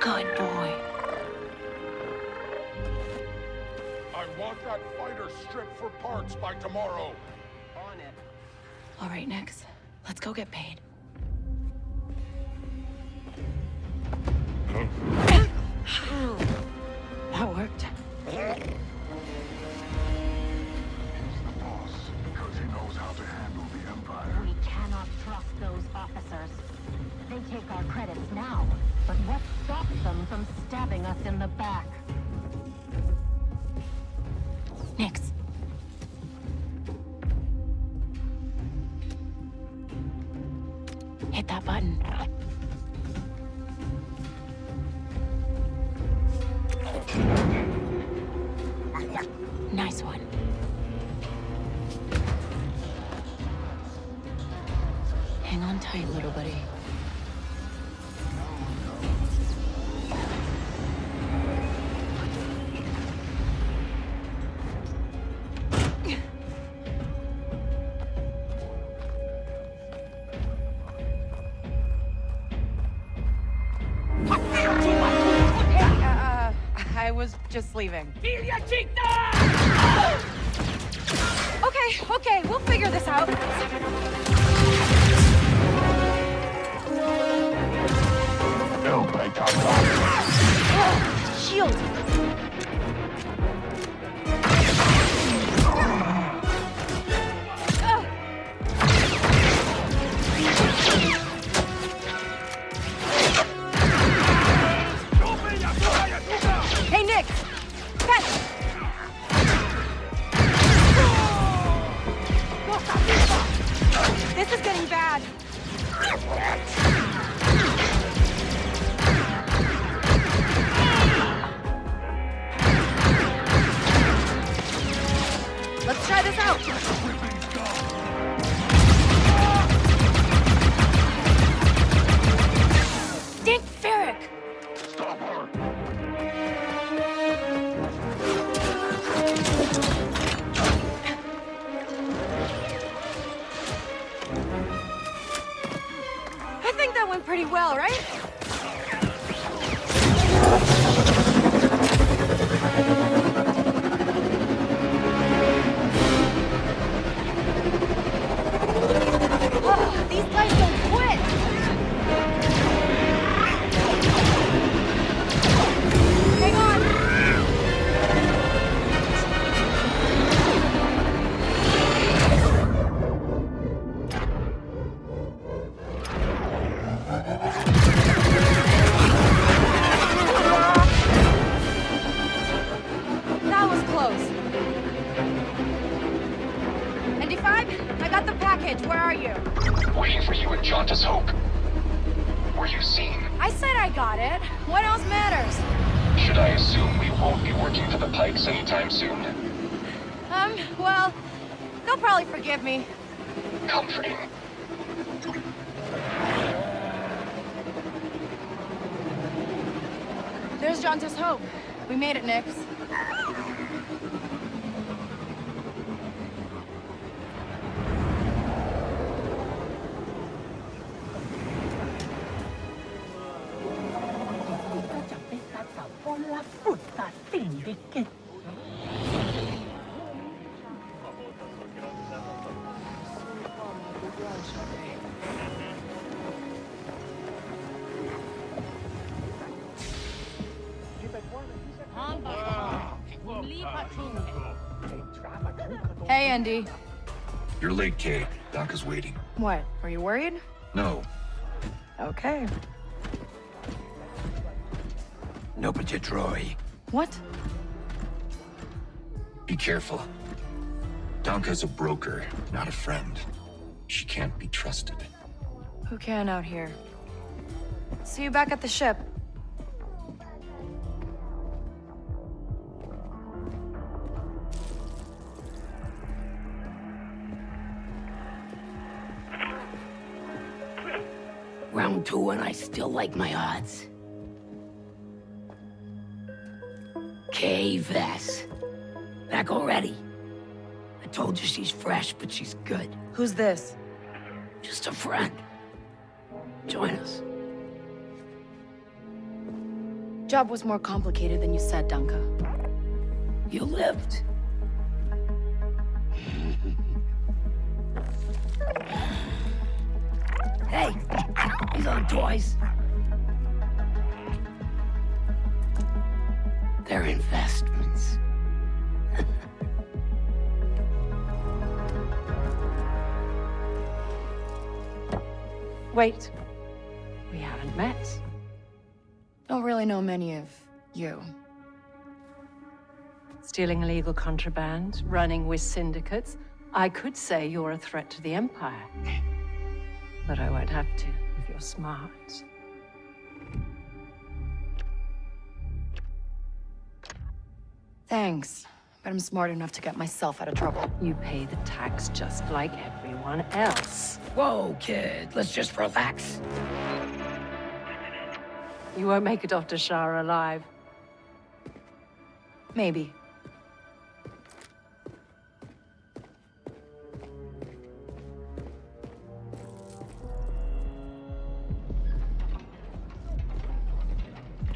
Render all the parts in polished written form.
Good boy. I want that fighter stripped for parts by tomorrow. On it. All right, Nix. Let's go get paid. That worked. He's the boss because he knows how to handle the Empire. We cannot trust those officers. They take our credits now, but what stops them from stabbing us in the back? Nix. Hit that button. Nice one. Hang on tight, little buddy. I was just leaving. Okay, we'll figure this out. No, Bangkok. Shield! Hey, Nick! Catch! This is getting bad. Let's try this out. Dink Ferrick! Stop her. I think that went pretty well, right? Oh, these guys don't quit! Hang on! That was close. ND5, I got the package. Where are you? Waiting for you in Jauntus Hope. Were you seen? I said I got it. What else matters? Should I assume we won't be working for the Pikes anytime soon? Well, they'll probably forgive me. Comforting. There's Jauntus Hope. We made it, Nix. Hey, Andy. You're late, Kay. Doc is waiting. What? Are you worried? No. Okay. No, but you're Troy. What? Be careful. Donka's a broker, not a friend. She can't be trusted. Who can out here? See you back at the ship. Round two and I still like my odds. Kay Vess. Back already. I told you she's fresh, but she's good. Who's this? Just a friend. Join us. Job was more complicated than you said, Dunka. You lived. Hey, these aren't toys. They're investments. Wait. We haven't met. Don't really know many of you. Stealing illegal contraband, running with syndicates. I could say you're a threat to the Empire. But I won't have to if you're smart. Thanks, but I'm smart enough to get myself out of trouble. You pay the tax just like everyone else. Whoa, kid, let's just relax. You won't make it off to Shara alive. Maybe.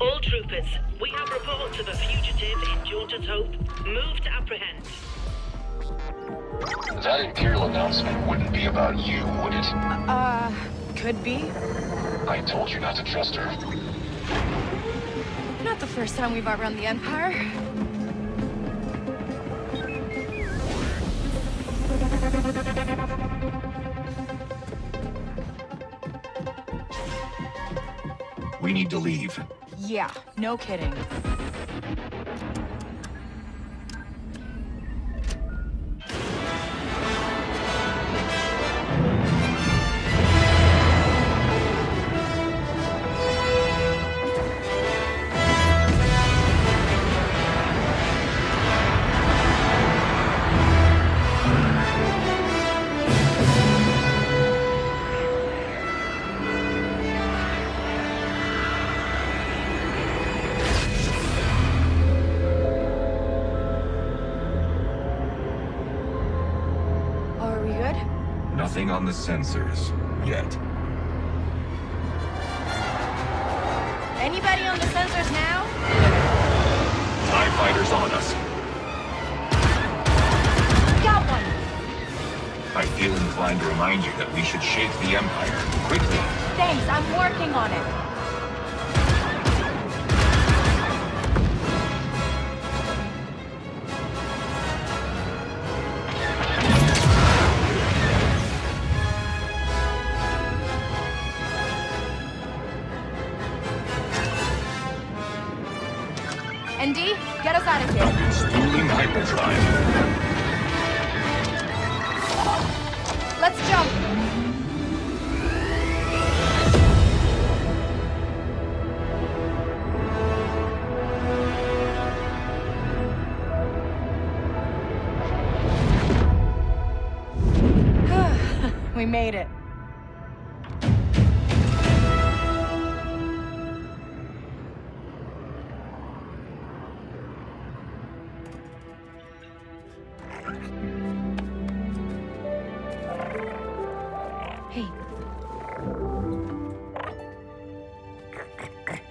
All troopers, we have reports of a fugitive in Jordan's Hope. Move to apprehend. That Imperial announcement wouldn't be about you, would it? Could be. I told you not to trust her. Not the first time we've outrun the Empire. We need to leave. Yeah, no kidding. Nothing on the sensors yet. Anybody on the sensors now? TIE fighters on us. Got one! I feel inclined to remind you that we should shake the Empire quickly. Thanks, I'm working on it. ND, get us out of here. Spooling hyperdrive. Let's jump. We made it. Hey.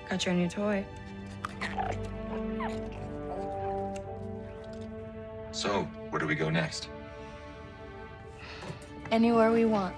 Got your new toy. So, where do we go next? Anywhere we want.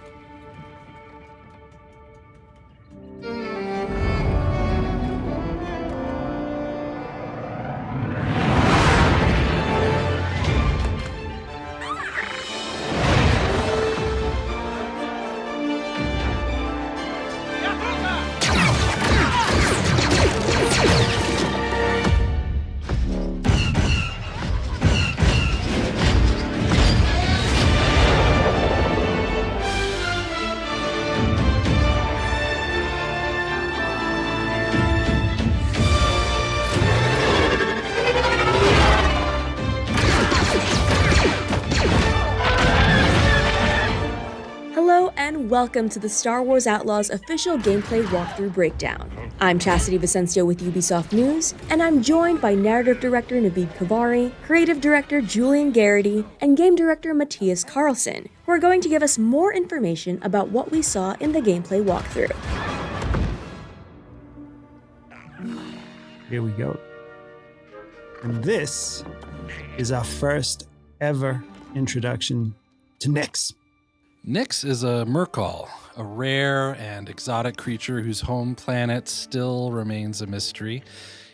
and welcome to the Star Wars Outlaws official gameplay walkthrough breakdown. I'm Chastity Vicencio with Ubisoft News, and I'm joined by narrative director Naveed Kavari, creative director Julian Garrity, and game director Matthias Carlson, who are going to give us more information about what we saw in the gameplay walkthrough. Here we go. And this is our first ever introduction to Nyx. Nyx is a Merkal, a rare and exotic creature whose home planet still remains a mystery.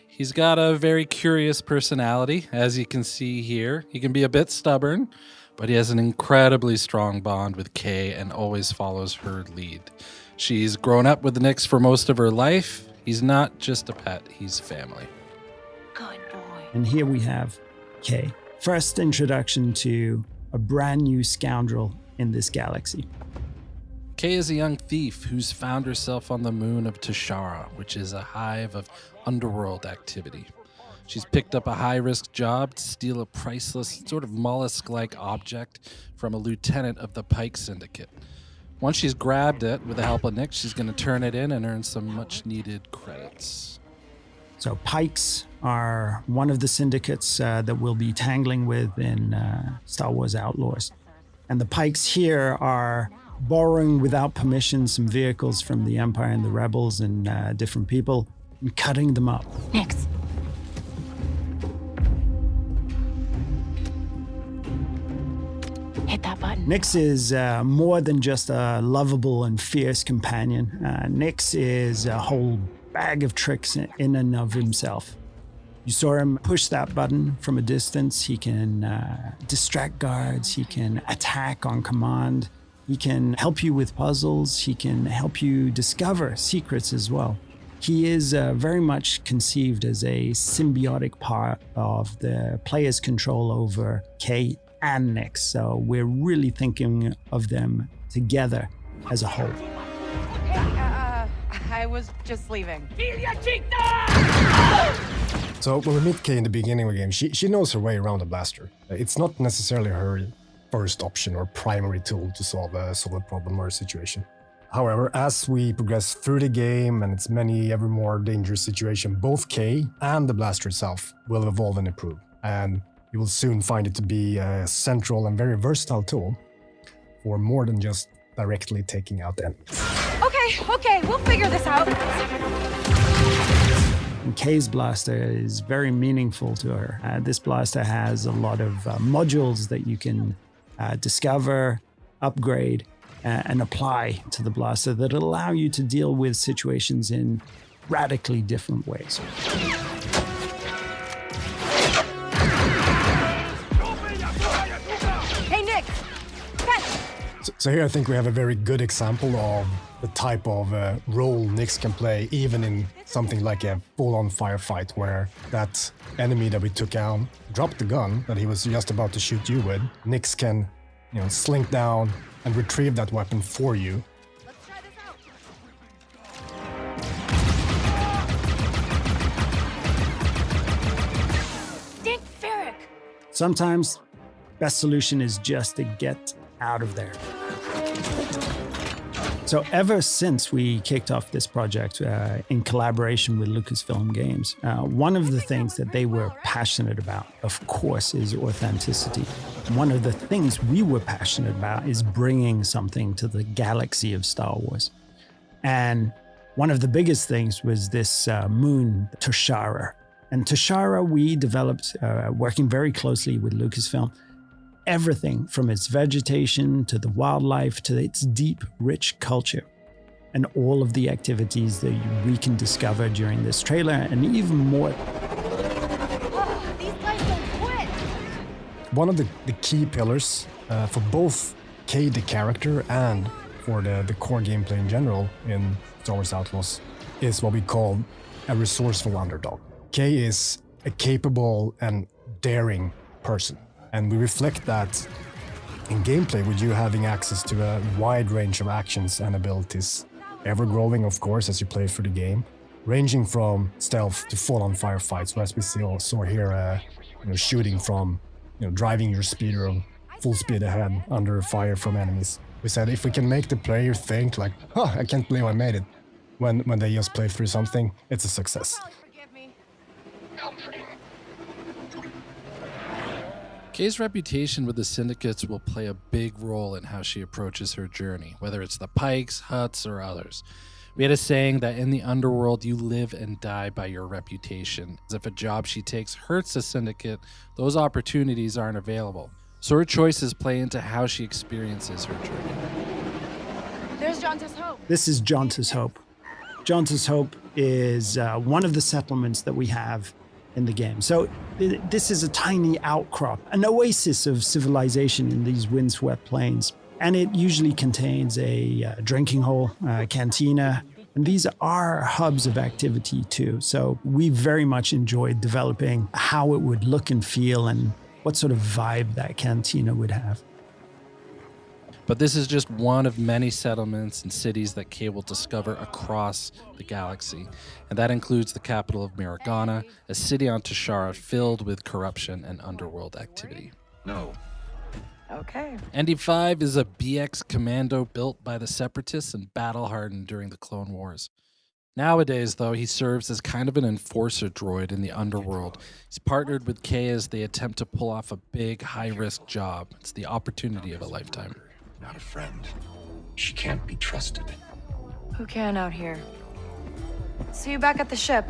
He's got a very curious personality, as you can see here. He can be a bit stubborn, but he has an incredibly strong bond with Kay and always follows her lead. She's grown up with Nyx for most of her life. He's not just a pet, he's family. Good boy. And here we have Kay. First introduction to a brand new scoundrel in this galaxy. Kay is a young thief who's found herself on the moon of Tashara, which is a hive of underworld activity. She's picked up a high-risk job to steal a priceless, sort of mollusk-like object from a lieutenant of the Pike Syndicate. Once she's grabbed it, with the help of Nyx, she's going to turn it in and earn some much-needed credits. So Pikes are one of the syndicates that we'll be tangling with in Star Wars Outlaws. And the Pikes here are borrowing without permission some vehicles from the Empire and the Rebels and different people and cutting them up. Nyx. Hit that button. Nyx is more than just a lovable and fierce companion. Nyx is a whole bag of tricks in and of himself. You saw him push that button from a distance. He can distract guards. He can attack on command. He can help you with puzzles. He can help you discover secrets as well. He is very much conceived as a symbiotic part of the player's control over Kay and Nyx. So we're really thinking of them together as a whole. Hey, I was just leaving. So when we meet Kay in the beginning of the game, she knows her way around the blaster. It's not necessarily her first option or primary tool to solve a problem or a situation. However, as we progress through the game and its ever more dangerous situation, both Kay and the blaster itself will evolve and improve. And you will soon find it to be a central and very versatile tool for more than just directly taking out enemies. Okay, we'll figure this out. And Kay's blaster is very meaningful to her. This blaster has a lot of modules that you can discover, upgrade, and apply to the blaster that allow you to deal with situations in radically different ways. Hey, Nick! So here I think we have a very good example of the type of role Nyx can play, even in something like a full-on firefight, where that enemy that we took down dropped the gun that he was just about to shoot you with. Nyx can, slink down and retrieve that weapon for you. Let's try this out. Dick Ferrick. Sometimes, best solution is just to get out of there. So ever since we kicked off this project in collaboration with Lucasfilm Games, one of the things that they were passionate about, of course, is authenticity. One of the things we were passionate about is bringing something to the galaxy of Star Wars. And one of the biggest things was this moon, Tashara. And Tashara, we developed, working very closely with Lucasfilm, everything from its vegetation to the wildlife to its deep, rich culture, and all of the activities that we can discover during this trailer, and even more. These guys don't quit. One of the key pillars for both Kay the character and for the core gameplay in general in Star Wars Outlaws is what we call a resourceful underdog. Kay is a capable and daring person. And we reflect that in gameplay with you having access to a wide range of actions and abilities, ever growing, of course, as you play through the game, ranging from stealth to full-on firefights, as we saw here, shooting from, driving your speeder full speed ahead under fire from enemies. We said if we can make the player think like, oh, I can't believe I made it, when they just play through something, it's a success. Kay's reputation with the syndicates will play a big role in how she approaches her journey, whether it's the Pikes, Huts, or others. We had a saying that in the underworld, you live and die by your reputation. As if a job she takes hurts a syndicate, those opportunities aren't available. So her choices play into how she experiences her journey. There's Jonta's Hope. This is Jonta's Hope. Jonta's Hope is one of the settlements that we have in the game. So this is a tiny outcrop, an oasis of civilization in these windswept plains. And it usually contains a drinking hole, a cantina, and these are hubs of activity too. So we very much enjoyed developing how it would look and feel and what sort of vibe that cantina would have. But this is just one of many settlements and cities that Kay will discover across the galaxy. And that includes the capital of Miragana, a city on Tashara filled with corruption and underworld activity. No. Okay. ND5 is a BX commando built by the Separatists and battle-hardened during the Clone Wars. Nowadays, though, he serves as kind of an enforcer droid in the underworld. He's partnered with Kay as they attempt to pull off a big, high-risk job. It's the opportunity of a lifetime. Not a friend. She can't be trusted. Who can out here? See you back at the ship.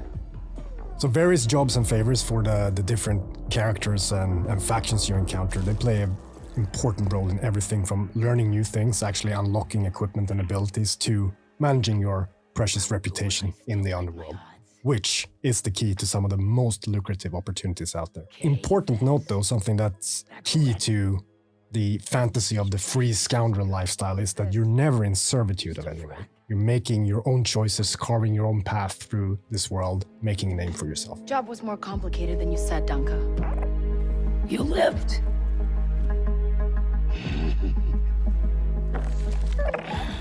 So various jobs and favors for the different characters and factions you encounter. They play an important role in everything from learning new things, actually unlocking equipment and abilities, to managing your precious reputation in the underworld, which is the key to some of the most lucrative opportunities out there. Important note though, something that's key to the fantasy of the free scoundrel lifestyle is that you're never in servitude of anyone. You're making your own choices, carving your own path through this world, making a name for yourself. Job was more complicated than you said, Dunka. You lived.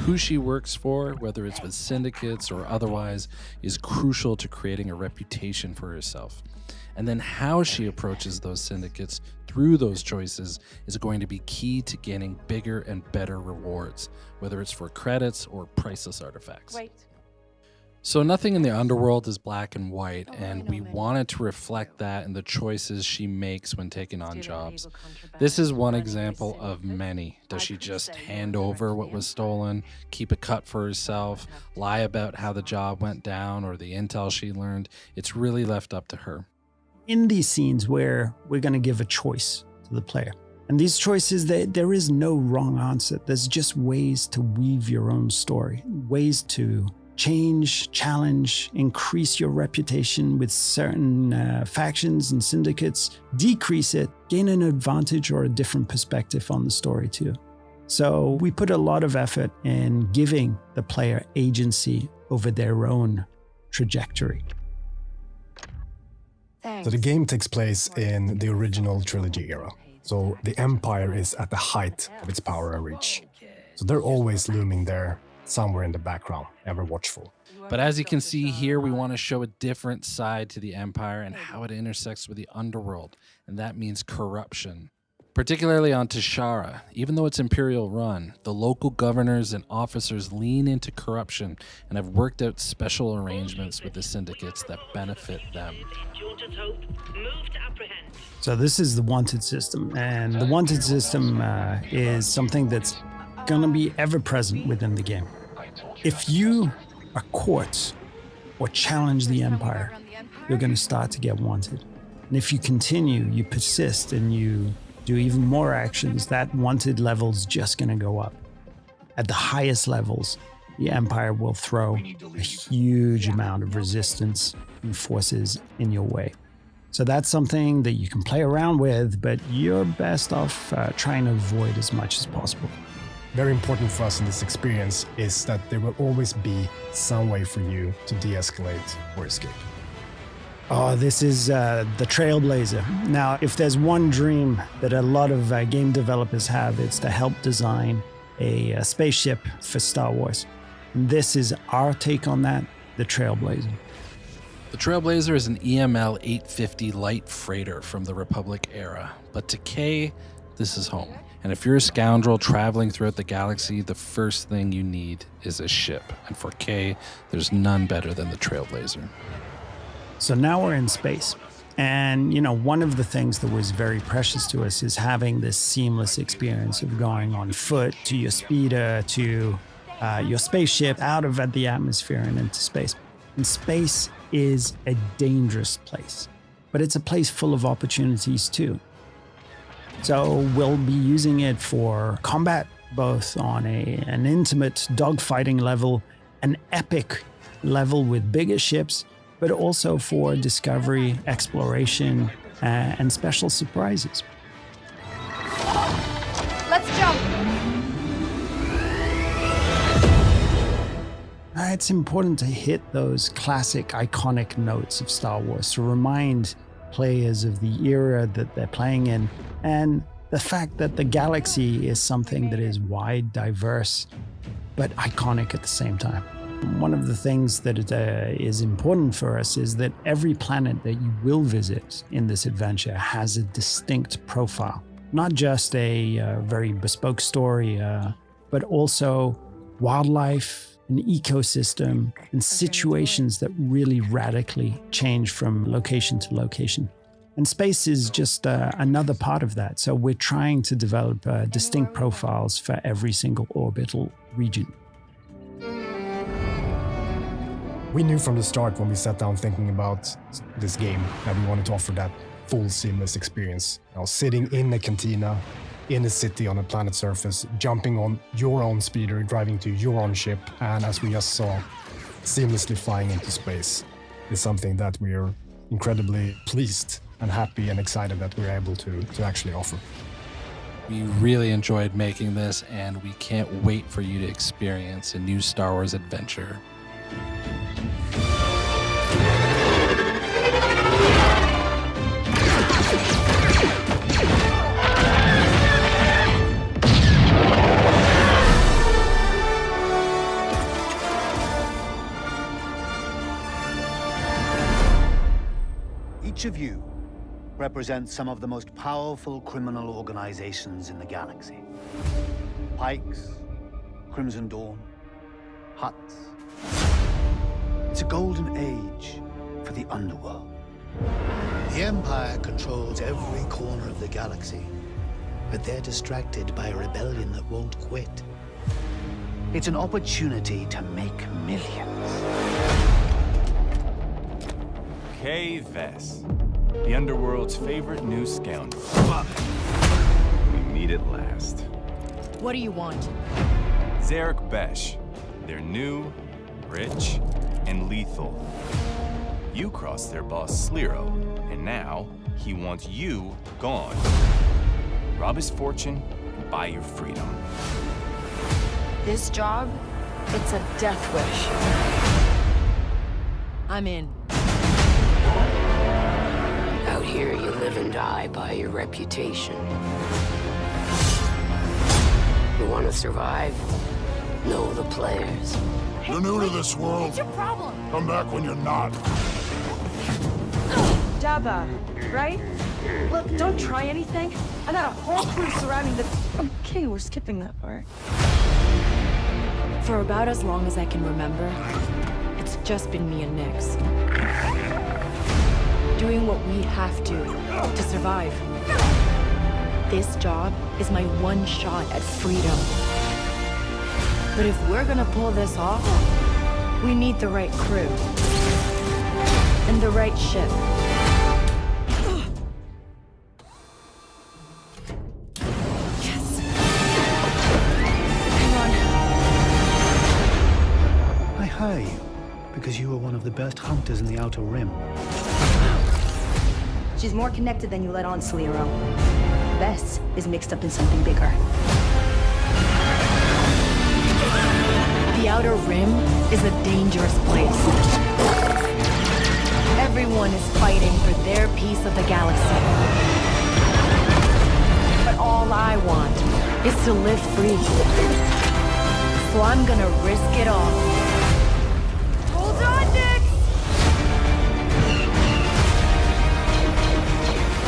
Who she works for, whether it's with syndicates or otherwise, is crucial to creating a reputation for herself. And then how she approaches those syndicates through those choices is going to be key to gaining bigger and better rewards, whether it's for credits or priceless artifacts. Wait. So nothing in the underworld is black and white, and we wanted to reflect that in the choices she makes when taking on jobs. This is one example of many. Does she just hand over what was stolen, keep a cut for herself, lie about how the job went down or the intel she learned? It's really left up to her. In these scenes where we're going to give a choice to the player, and these choices, there is no wrong answer. There's just ways to weave your own story, ways to change, challenge, increase your reputation with certain factions and syndicates, decrease it, gain an advantage or a different perspective on the story too. So we put a lot of effort in giving the player agency over their own trajectory. Thanks. So the game takes place in the original trilogy era. So the Empire is at the height of its power and reach. So they're always looming there, somewhere in the background, ever watchful. But as you can see here, we want to show a different side to the Empire and how it intersects with the underworld, and that means corruption. Particularly on Tashara, even though it's Imperial run, the local governors and officers lean into corruption and have worked out special arrangements with the syndicates that benefit them. So this is the wanted system, and the wanted system is something that's going to be ever present within the game. If you are caught or challenge the Empire, you're going to start to get wanted. And if you continue, you persist, and you do even more actions, that wanted level's just going to go up. At the highest levels, the Empire will throw a huge amount of resistance and forces in your way. So that's something that you can play around with, but you're best off trying to avoid as much as possible. Very important for us in this experience is that there will always be some way for you to de-escalate or escape. Oh, this is the Trailblazer. Now, if there's one dream that a lot of game developers have, it's to help design a spaceship for Star Wars. And this is our take on that, the Trailblazer. The Trailblazer is an EML 850 light freighter from the Republic era, but to Kay, this is home. And if you're a scoundrel traveling throughout the galaxy, the first thing you need is a ship. And for Kay, there's none better than the Trailblazer. So now we're in space. And, one of the things that was very precious to us is having this seamless experience of going on foot to your speeder, to your spaceship, out of the atmosphere and into space. And space is a dangerous place, but it's a place full of opportunities too. So we'll be using it for combat, both on an intimate dogfighting level, an epic level with bigger ships, but also for discovery, exploration, and special surprises. Let's jump! It's important to hit those classic, iconic notes of Star Wars to remind players of the era that they're playing in, and the fact that the galaxy is something that is wide, diverse, but iconic at the same time. One of the things that is important for us is that every planet that you will visit in this adventure has a distinct profile. Not just a very bespoke story, but also wildlife, an ecosystem, and situations that really radically change from location to location. And space is just another part of that. So we're trying to develop distinct profiles for every single orbital region. We knew from the start when we sat down thinking about this game that we wanted to offer that full seamless experience. Sitting in a cantina, in a city on a planet's surface, jumping on your own speeder, driving to your own ship, and as we just saw, seamlessly flying into space is something that we are incredibly pleased and happy and excited that we're able to actually offer. We really enjoyed making this, and we can't wait for you to experience a new Star Wars adventure. Each of you represents some of the most powerful criminal organizations in the galaxy. Pikes, Crimson Dawn, Hutts. It's a golden age for the underworld. The Empire controls every corner of the galaxy, but they're distracted by a rebellion that won't quit. It's an opportunity to make millions. Kay Vess, the underworld's favorite new scoundrel. We meet at last. What do you want? Zarek Besh. They're new, rich, and lethal. You crossed their boss Sliro, and now he wants you gone. Rob his fortune and buy your freedom. This job, it's a death wish. I'm in. Out here, you live and die by your reputation. You want to survive? Know the players. You're new to this world. What's your problem? Come back when you're not. Dabba, right? Look, don't try anything. I got a whole crew surrounding the... Okay, we're skipping that part. For about as long as I can remember, it's just been me and Nix. Doing what we have to survive. This job is my one shot at freedom. But if we're gonna pull this off, we need the right crew. And the right ship. Yes! Hang on. I hire you because you are one of the best hunters in the Outer Rim. She's more connected than you let on, Sliro. Bess is mixed up in something bigger. The Outer Rim is a dangerous place. Everyone is fighting for their piece of the galaxy. But all I want is to live free. So I'm gonna risk it all. Hold on, Nix!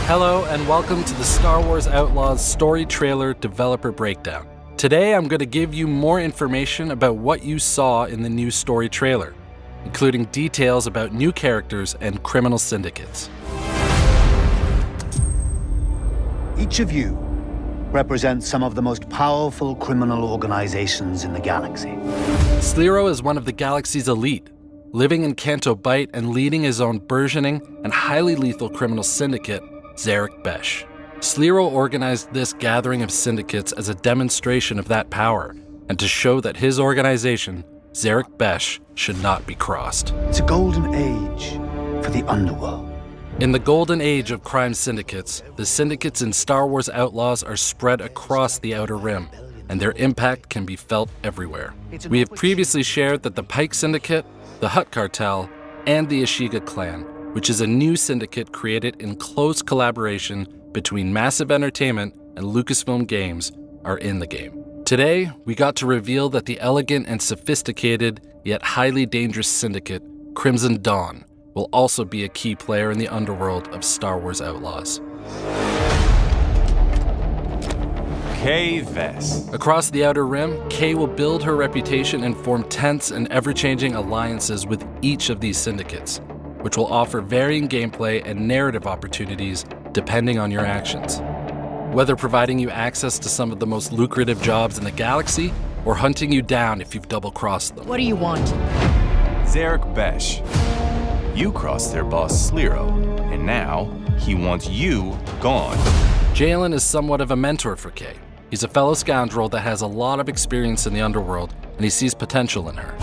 Hello and welcome to the Star Wars Outlaws story trailer developer breakdown. Today I'm going to give you more information about what you saw in the new story trailer, including details about new characters and criminal syndicates. Each of you represents some of the most powerful criminal organizations in the galaxy. Sliro is one of the galaxy's elite, living in Canto Bight and leading his own burgeoning and highly lethal criminal syndicate, Zarek Besh. Sliro organized this gathering of syndicates as a demonstration of that power, and to show that his organization, Zarek Besh, should not be crossed. It's a golden age for the underworld. In the golden age of crime syndicates, the syndicates in Star Wars Outlaws are spread across the Outer Rim, and their impact can be felt everywhere. We have previously shared that the Pike Syndicate, the Hutt Cartel, and the Ashiga Clan, which is a new syndicate created in close collaboration between Massive Entertainment and Lucasfilm Games, are in the game. Today, we got to reveal that the elegant and sophisticated, yet highly dangerous syndicate, Crimson Dawn, will also be a key player in the underworld of Star Wars Outlaws. Kay Vess. Across the Outer Rim, Kay will build her reputation and form tense and ever-changing alliances with each of these syndicates, which will offer varying gameplay and narrative opportunities depending on your actions. Whether providing you access to some of the most lucrative jobs in the galaxy, or hunting you down if you've double-crossed them. What do you want? Zarek Besh. You crossed their boss Sliro, and now he wants you gone. Jalen is somewhat of a mentor for Kay. He's a fellow scoundrel that has a lot of experience in the underworld, and he sees potential in her.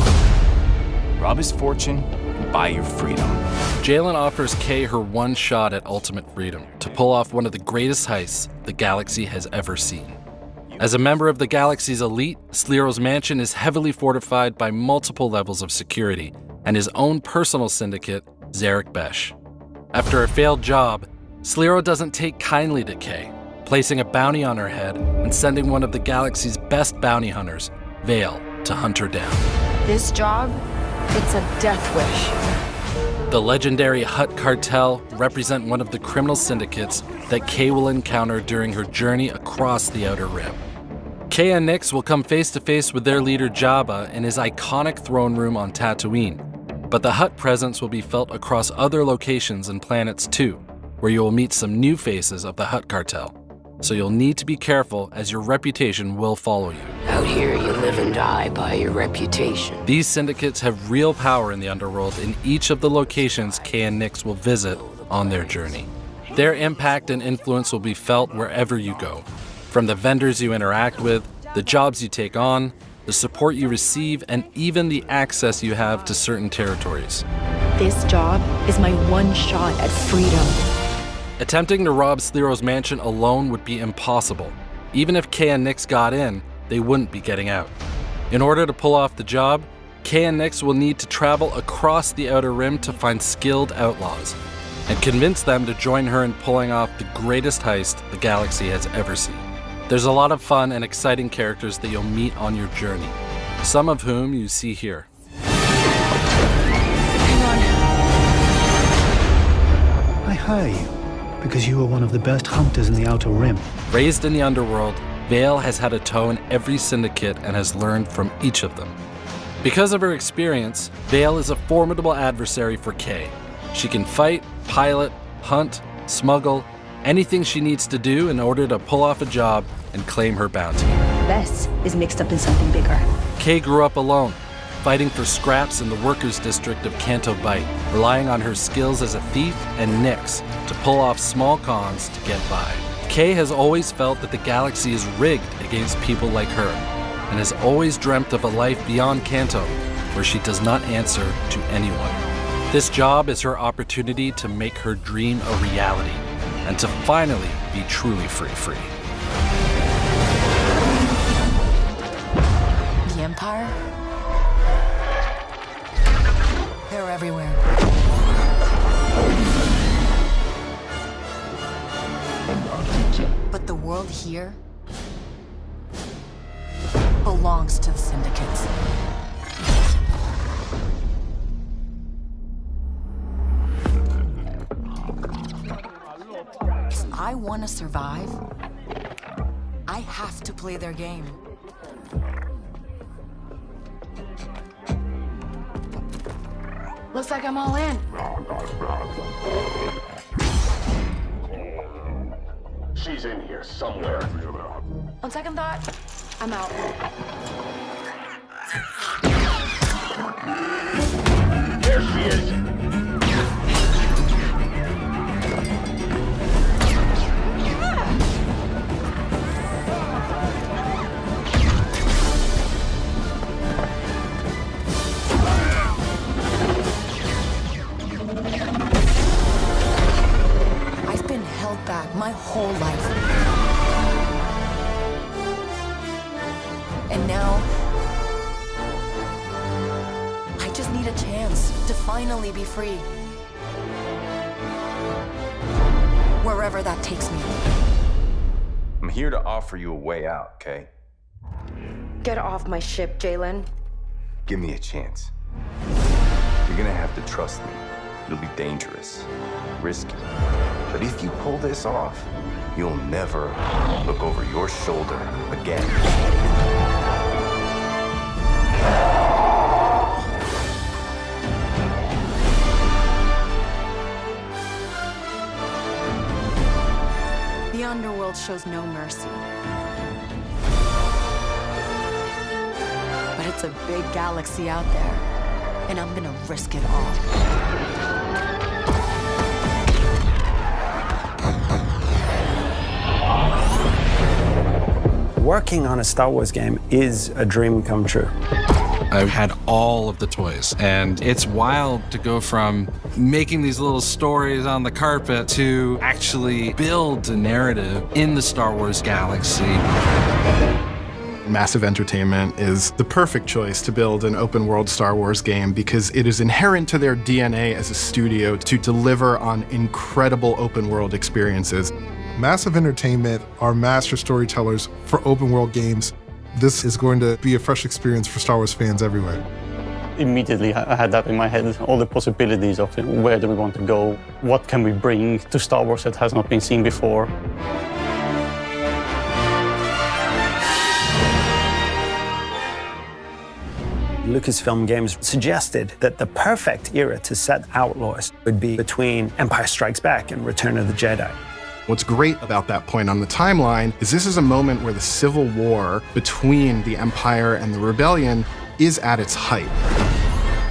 Rob his fortune and buy your freedom. Jalen offers Kay her one shot at ultimate freedom to pull off one of the greatest heists the galaxy has ever seen. As a member of the galaxy's elite, Sliro's mansion is heavily fortified by multiple levels of security, and his own personal syndicate, Zarek Besh. After a failed job, Sliro doesn't take kindly to Kay, placing a bounty on her head and sending one of the galaxy's best bounty hunters, Vale, to hunt her down. This job, it's a death wish. The legendary Hutt Cartel represent one of the criminal syndicates that Kay will encounter during her journey across the Outer Rim. Kay and Nix will come face to face with their leader Jabba in his iconic throne room on Tatooine, but the Hutt presence will be felt across other locations and planets too, where you will meet some new faces of the Hutt Cartel. So you'll need to be careful, as your reputation will follow you. Out here, you live and die by your reputation. These syndicates have real power in the underworld in each of the locations Kay and Nix will visit on their journey. Their impact and influence will be felt wherever you go, from the vendors you interact with, the jobs you take on, the support you receive, and even the access you have to certain territories. This job is my one shot at freedom. Attempting to rob Sliro's mansion alone would be impossible. Even if Kay and Nix got in, they wouldn't be getting out. In order to pull off the job, Kay and Nix will need to travel across the Outer Rim to find skilled outlaws, and convince them to join her in pulling off the greatest heist the galaxy has ever seen. There's a lot of fun and exciting characters that you'll meet on your journey, some of whom you see here. Hang on. I hire you because you are one of the best hunters in the Outer Rim. Raised in the underworld, Vale has had a toe in every syndicate and has learned from each of them. Because of her experience, Vale is a formidable adversary for Kay. She can fight, pilot, hunt, smuggle, anything she needs to do in order to pull off a job and claim her bounty. Bess is mixed up in something bigger. Kay grew up alone, fighting for scraps in the workers' district of Canto Bight, relying on her skills as a thief and Nix to pull off small cons to get by. Kay has always felt that the galaxy is rigged against people like her, and has always dreamt of a life beyond Canto, where she does not answer to anyone. This job is her opportunity to make her dream a reality, and to finally be truly free. The Empire? They're everywhere. But the world here belongs to the syndicates. I want to survive, I have to play their game. Looks like I'm all in. She's in here somewhere. On second thought, I'm out. There she is. I've been held back my whole life. And now, I just need a chance to finally be free. Wherever that takes me. I'm here to offer you a way out, okay? Get off my ship, Jalen. Give me a chance. You're gonna have to trust me. It'll be dangerous, risky. But if you pull this off, you'll never look over your shoulder again. The underworld shows no mercy. But it's a big galaxy out there, and I'm gonna risk it all. Working on a Star Wars game is a dream come true. I had all of the toys, and it's wild to go from making these little stories on the carpet to actually build a narrative in the Star Wars galaxy. Massive Entertainment is the perfect choice to build an open-world Star Wars game because it is inherent to their DNA as a studio to deliver on incredible open-world experiences. Massive Entertainment are master storytellers for open-world games. This is going to be a fresh experience for Star Wars fans everywhere. Immediately, I had that in my head, all the possibilities of where do we want to go, what can we bring to Star Wars that has not been seen before. Lucasfilm Games suggested that the perfect era to set Outlaws would be between Empire Strikes Back and Return of the Jedi. What's great about that point on the timeline is this is a moment where the civil war between the Empire and the Rebellion is at its height.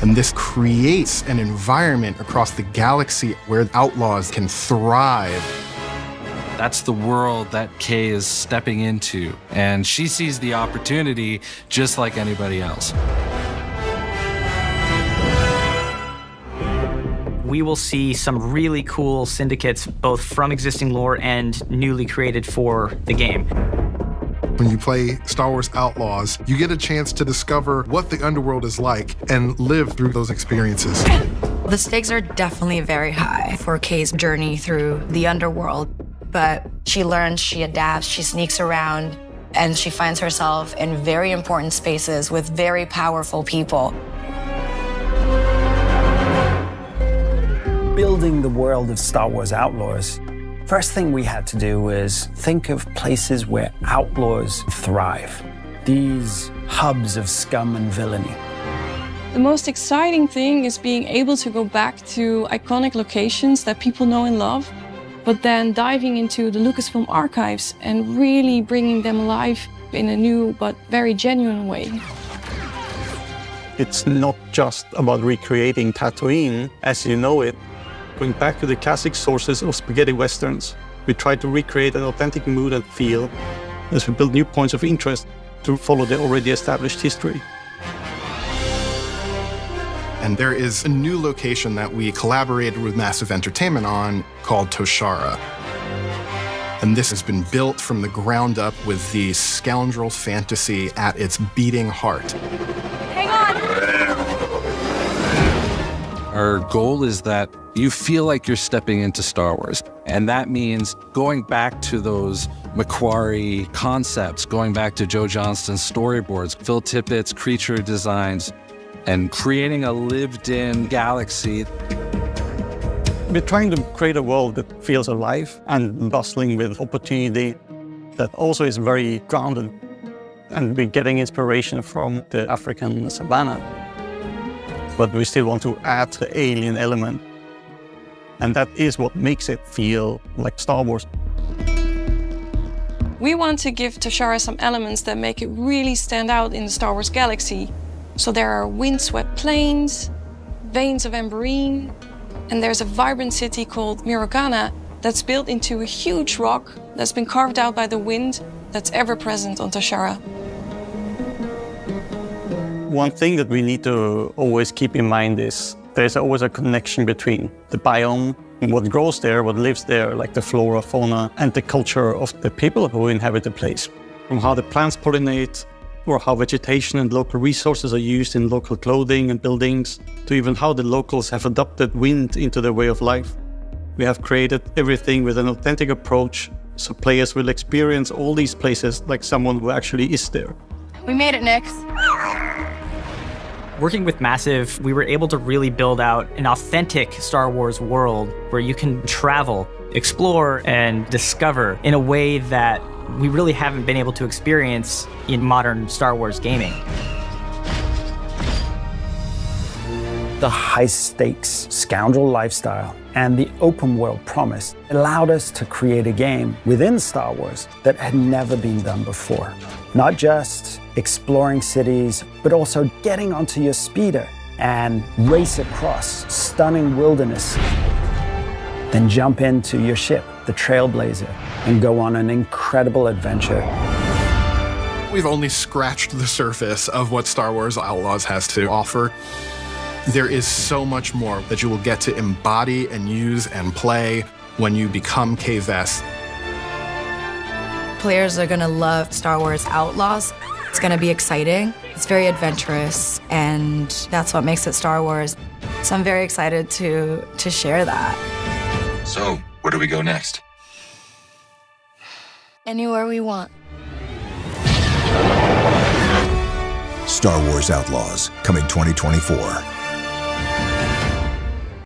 And this creates an environment across the galaxy where Outlaws can thrive. That's the world that Kay is stepping into, and she sees the opportunity just like anybody else. We will see some really cool syndicates, both from existing lore and newly created for the game. When you play Star Wars Outlaws, you get a chance to discover what the underworld is like and live through those experiences. The stakes are definitely very high for Kay's journey through the underworld, but she learns, she adapts, she sneaks around, and she finds herself in very important spaces with very powerful people. Building the world of Star Wars Outlaws, first thing we had to do was think of places where outlaws thrive. These hubs of scum and villainy. The most exciting thing is being able to go back to iconic locations that people know and love, but then diving into the Lucasfilm archives and really bringing them alive in a new but very genuine way. It's not just about recreating Tatooine as you know it. Going back to the classic sources of spaghetti westerns, we try to recreate an authentic mood and feel as we build new points of interest to follow the already established history. And there is a new location that we collaborated with Massive Entertainment on called Toshara. And this has been built from the ground up with the scoundrel fantasy at its beating heart. Hang on! Our goal is that you feel like you're stepping into Star Wars. And that means going back to those Macquarie concepts, going back to Joe Johnston's storyboards, Phil Tippett's creature designs, and creating a lived-in galaxy. We're trying to create a world that feels alive and bustling with opportunity, that also is very grounded. And we're getting inspiration from the African savannah. But we still want to add the alien element. And that is what makes it feel like Star Wars. We want to give Toshara some elements that make it really stand out in the Star Wars galaxy. So there are windswept plains, veins of amberine, and there's a vibrant city called Mirogana that's built into a huge rock that's been carved out by the wind that's ever present on Toshara. One thing that we need to always keep in mind is there's always a connection between the biome and what grows there, what lives there, like the flora, fauna, and the culture of the people who inhabit the place. From how the plants pollinate, or how vegetation and local resources are used in local clothing and buildings, to even how the locals have adopted wind into their way of life. We have created everything with an authentic approach, so players will experience all these places like someone who actually is there. We made it, Nix. Working with Massive, we were able to really build out an authentic Star Wars world where you can travel, explore, and discover in a way that we really haven't been able to experience in modern Star Wars gaming. The high-stakes scoundrel lifestyle and the open-world promise allowed us to create a game within Star Wars that had never been done before. Not just exploring cities, but also getting onto your speeder and race across stunning wilderness. Then jump into your ship, the Trailblazer, and go on an incredible adventure. We've only scratched the surface of what Star Wars Outlaws has to offer. There is so much more that you will get to embody and use and play when you become K-Vess. Players are gonna love Star Wars Outlaws. It's gonna be exciting. It's very adventurous, and that's what makes it Star Wars. So I'm very excited to share that. So, where do we go next? Anywhere we want. Star Wars Outlaws, coming 2024.